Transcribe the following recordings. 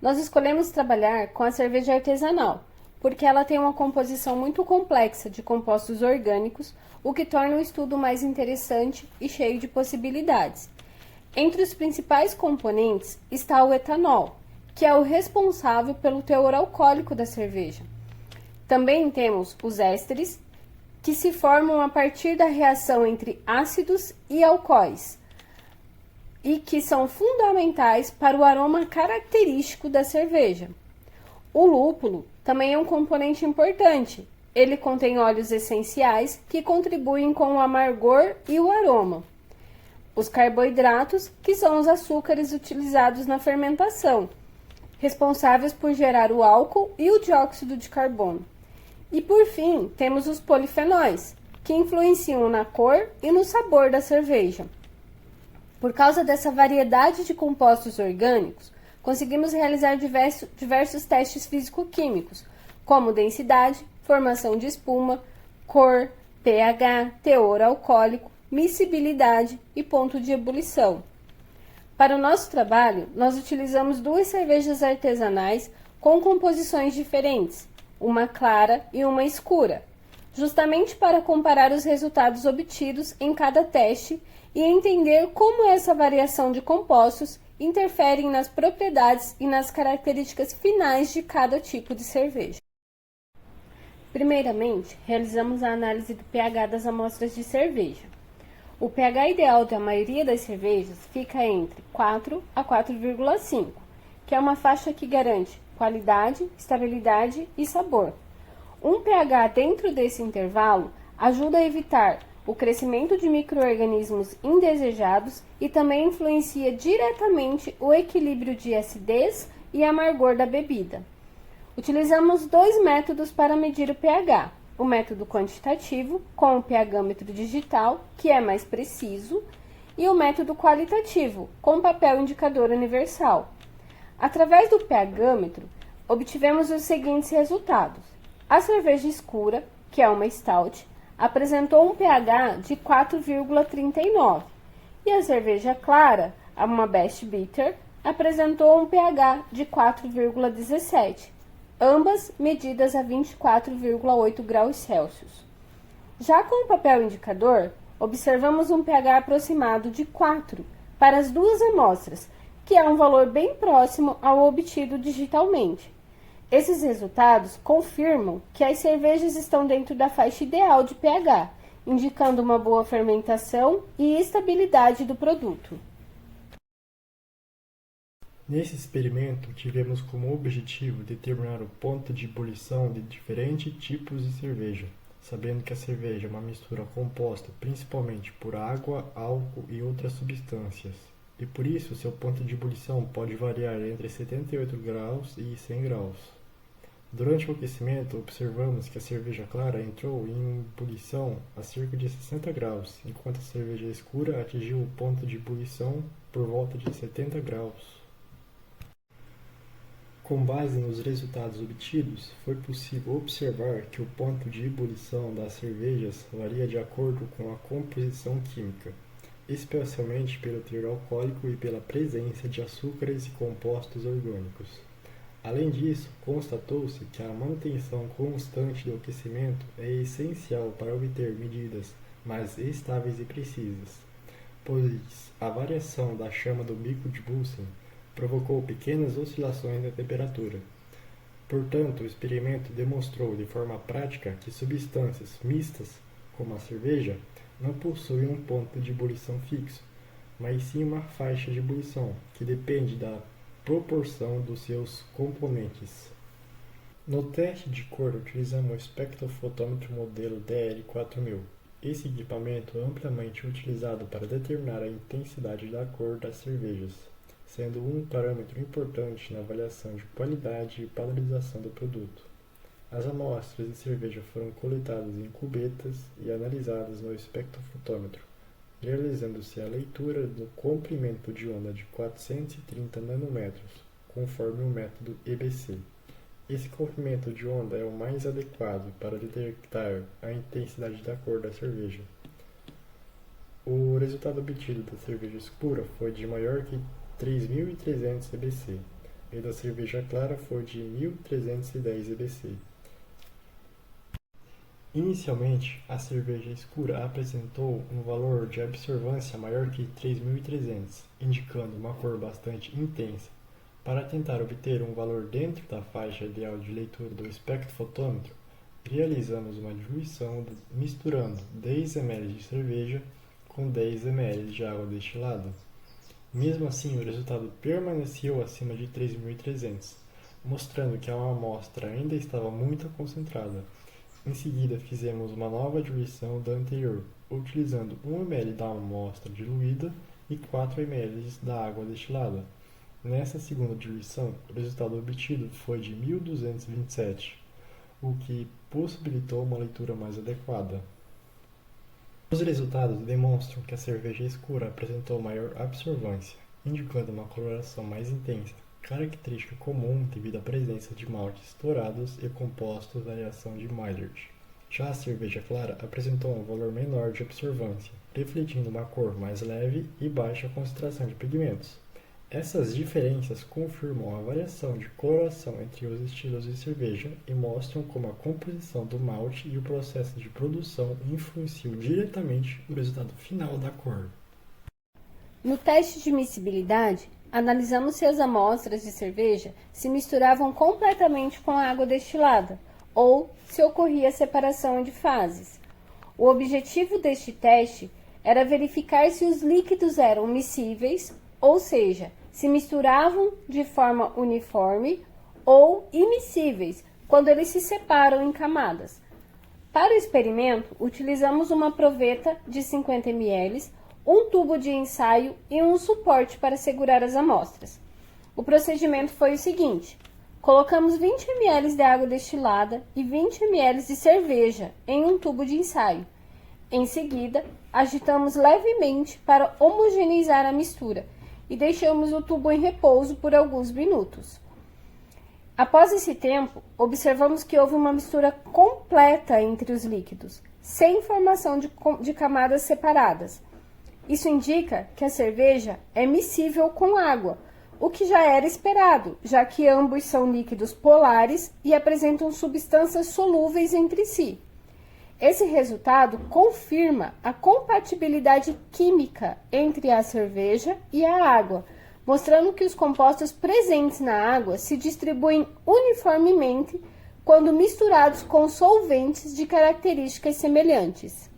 Nós escolhemos trabalhar com a cerveja artesanal, porque ela tem uma composição muito complexa de compostos orgânicos, o que torna o estudo mais interessante e cheio de possibilidades. Entre os principais componentes está o etanol, que é o responsável pelo teor alcoólico da cerveja. Também temos os ésteres, que se formam a partir da reação entre ácidos e alcoóis, e que são fundamentais para o aroma característico da cerveja. O lúpulo também é um componente importante. Ele contém óleos essenciais que contribuem com o amargor e o aroma. Os carboidratos, que são os açúcares utilizados na fermentação, responsáveis por gerar o álcool e o dióxido de carbono. E por fim, temos os polifenóis, que influenciam na cor e no sabor da cerveja. Por causa dessa variedade de compostos orgânicos, conseguimos realizar diversos testes físico-químicos, como densidade, formação de espuma, cor, pH, teor alcoólico, miscibilidade e ponto de ebulição. Para o nosso trabalho, nós utilizamos duas cervejas artesanais com composições diferentes, uma clara e uma escura, justamente para comparar os resultados obtidos em cada teste e entender como essa variação de compostos interferem nas propriedades e nas características finais de cada tipo de cerveja. Primeiramente, realizamos a análise do pH das amostras de cerveja. O pH ideal da maioria das cervejas fica entre 4 a 4,5, que é uma faixa que garante qualidade, estabilidade e sabor. Um pH dentro desse intervalo ajuda a evitar o crescimento de micro-organismos indesejados e também influencia diretamente o equilíbrio de acidez e amargor da bebida. Utilizamos dois métodos para medir o pH. O método quantitativo, com o pHmetro digital, que é mais preciso, e o método qualitativo, com papel indicador universal. Através do pHmetro, obtivemos os seguintes resultados. A cerveja escura, que é uma stout, apresentou um pH de 4,39 e a cerveja clara, uma Best Bitter, apresentou um pH de 4,17, ambas medidas a 24,8 graus Celsius. Já com o papel indicador, observamos um pH aproximado de 4 para as duas amostras, que é um valor bem próximo ao obtido digitalmente. Esses resultados confirmam que as cervejas estão dentro da faixa ideal de pH, indicando uma boa fermentação e estabilidade do produto. Nesse experimento, tivemos como objetivo determinar o ponto de ebulição de diferentes tipos de cerveja, sabendo que a cerveja é uma mistura composta principalmente por água, álcool e outras substâncias, e por isso seu ponto de ebulição pode variar entre 78 graus e 100 graus. Durante o aquecimento, observamos que a cerveja clara entrou em ebulição a cerca de 60 graus, enquanto a cerveja escura atingiu o ponto de ebulição por volta de 70 graus. Com base nos resultados obtidos, foi possível observar que o ponto de ebulição das cervejas varia de acordo com a composição química, especialmente pelo teor alcoólico e pela presença de açúcares e compostos orgânicos. Além disso, constatou-se que a manutenção constante do aquecimento é essencial para obter medidas mais estáveis e precisas, pois a variação da chama do bico de Bunsen provocou pequenas oscilações na temperatura. Portanto, o experimento demonstrou de forma prática que substâncias mistas, como a cerveja, não possuem um ponto de ebulição fixo, mas sim uma faixa de ebulição, que depende da proporção dos seus componentes. No teste de cor, utilizamos o espectrofotômetro modelo DR4000. Esse equipamento é amplamente utilizado para determinar a intensidade da cor das cervejas, sendo um parâmetro importante na avaliação de qualidade e padronização do produto. As amostras de cerveja foram coletadas em cubetas e analisadas no espectrofotômetro, realizando-se a leitura do comprimento de onda de 430 nanômetros, conforme o método EBC. Esse comprimento de onda é o mais adequado para detectar a intensidade da cor da cerveja. O resultado obtido da cerveja escura foi de maior que 3.300 EBC. e da cerveja clara foi de 1.310 EBC. Inicialmente, a cerveja escura apresentou um valor de absorvância maior que 3.300, indicando uma cor bastante intensa. Para tentar obter um valor dentro da faixa ideal de leitura do espectrofotômetro, realizamos uma diluição misturando 10 ml de cerveja com 10 ml de água destilada. Mesmo assim, o resultado permaneceu acima de 3.300, mostrando que a amostra ainda estava muito concentrada. Em seguida, fizemos uma nova diluição da anterior, utilizando 1 ml da amostra diluída e 4 ml da água destilada. Nessa segunda diluição, o resultado obtido foi de 1.227, o que possibilitou uma leitura mais adequada. Os resultados demonstram que a cerveja escura apresentou maior absorvância, indicando uma coloração mais intensa, característica comum devido à presença de maltes dourados e compostos variação de Maillard. Já a cerveja clara apresentou um valor menor de absorvância, refletindo uma cor mais leve e baixa concentração de pigmentos. Essas diferenças confirmam a variação de coloração entre os estilos de cerveja e mostram como a composição do malte e o processo de produção influenciam diretamente o resultado final da cor. No teste de miscibilidade, analisamos se as amostras de cerveja se misturavam completamente com a água destilada ou se ocorria separação de fases. O objetivo deste teste era verificar se os líquidos eram miscíveis, ou seja, se misturavam de forma uniforme, ou immiscíveis, quando eles se separam em camadas. Para o experimento, utilizamos uma proveta de 50 ml, um tubo de ensaio e um suporte para segurar as amostras. O procedimento foi o seguinte: colocamos 20 ml de água destilada e 20 ml de cerveja em um tubo de ensaio. Em seguida, agitamos levemente para homogeneizar a mistura e deixamos o tubo em repouso por alguns minutos. Após esse tempo, observamos que houve uma mistura completa entre os líquidos, sem formação de camadas separadas. Isso indica que a cerveja é miscível com água, o que já era esperado, já que ambos são líquidos polares e apresentam substâncias solúveis entre si. Esse resultado confirma a compatibilidade química entre a cerveja e a água, mostrando que os compostos presentes na água se distribuem uniformemente quando misturados com solventes de características semelhantes.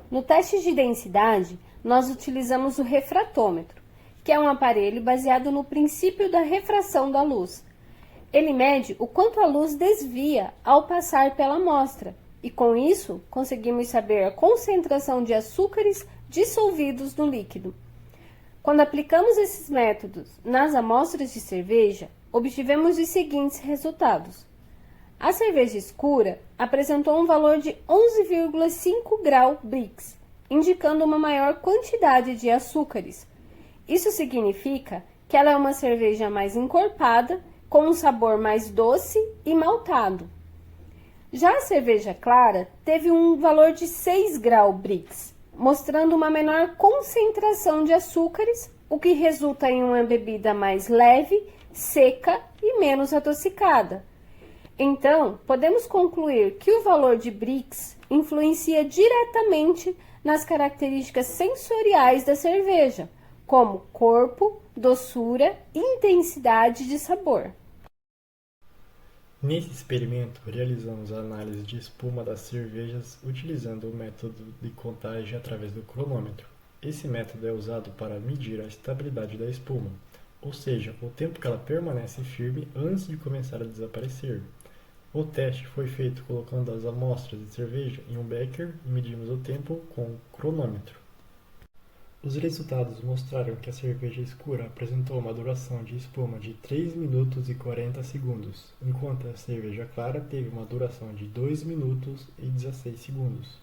No teste de densidade, nós utilizamos o refratômetro, que é um aparelho baseado no princípio da refração da luz. Ele mede o quanto a luz desvia ao passar pela amostra, e com isso conseguimos saber a concentração de açúcares dissolvidos no líquido. Quando aplicamos esses métodos nas amostras de cerveja, obtivemos os seguintes resultados. A cerveja escura apresentou um valor de 11,5 grau Brix, indicando uma maior quantidade de açúcares. Isso significa que ela é uma cerveja mais encorpada, com um sabor mais doce e maltado. Já a cerveja clara teve um valor de 6 grau Brix, mostrando uma menor concentração de açúcares, o que resulta em uma bebida mais leve, seca e menos adocicada. Então, podemos concluir que o valor de Brix influencia diretamente nas características sensoriais da cerveja, como corpo, doçura e intensidade de sabor. Nesse experimento, realizamos a análise de espuma das cervejas utilizando o método de contagem através do cronômetro. Esse método é usado para medir a estabilidade da espuma, ou seja, o tempo que ela permanece firme antes de começar a desaparecer. O teste foi feito colocando as amostras de cerveja em um becker e medimos o tempo com o cronômetro. Os resultados mostraram que a cerveja escura apresentou uma duração de espuma de 3 minutos e 40 segundos, enquanto a cerveja clara teve uma duração de 2 minutos e 16 segundos.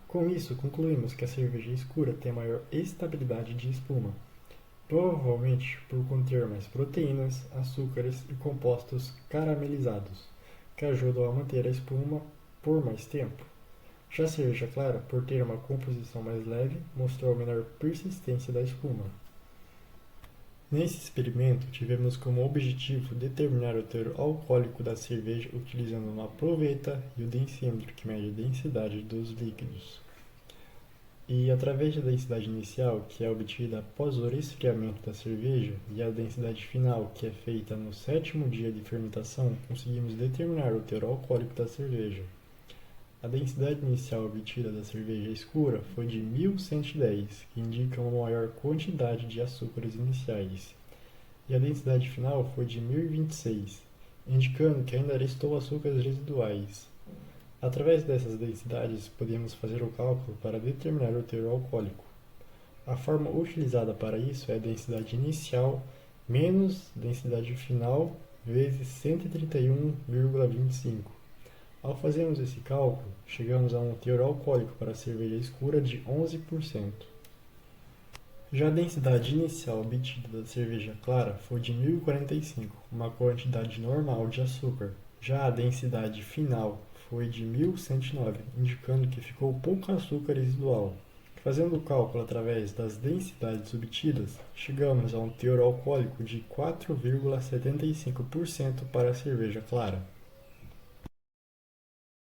Com isso, concluímos que a cerveja escura tem maior estabilidade de espuma, provavelmente por conter mais proteínas, açúcares e compostos caramelizados, que ajudam a manter a espuma por mais tempo. Já a cerveja clara, por ter uma composição mais leve, mostrou menor persistência da espuma. Nesse experimento, tivemos como objetivo determinar o teor alcoólico da cerveja utilizando uma proveta e o densímetro, que mede a densidade dos líquidos. E através da densidade inicial, que é obtida após o resfriamento da cerveja, e a densidade final, que é feita no 7º dia de fermentação, conseguimos determinar o teor alcoólico da cerveja. A densidade inicial obtida da cerveja escura foi de 1110, que indica uma maior quantidade de açúcares iniciais, e a densidade final foi de 1026, indicando que ainda restou açúcares residuais. Através dessas densidades, podemos fazer o cálculo para determinar o teor alcoólico. A forma utilizada para isso é a densidade inicial menos densidade final vezes 131,25. Ao fazermos esse cálculo, chegamos a um teor alcoólico para a cerveja escura de 11%. Já a densidade inicial obtida da cerveja clara foi de 1045, uma quantidade normal de açúcar. Já a densidade final foi de 1109, indicando que ficou pouco açúcar residual. Fazendo o cálculo através das densidades obtidas, chegamos a um teor alcoólico de 4,75% para a cerveja clara.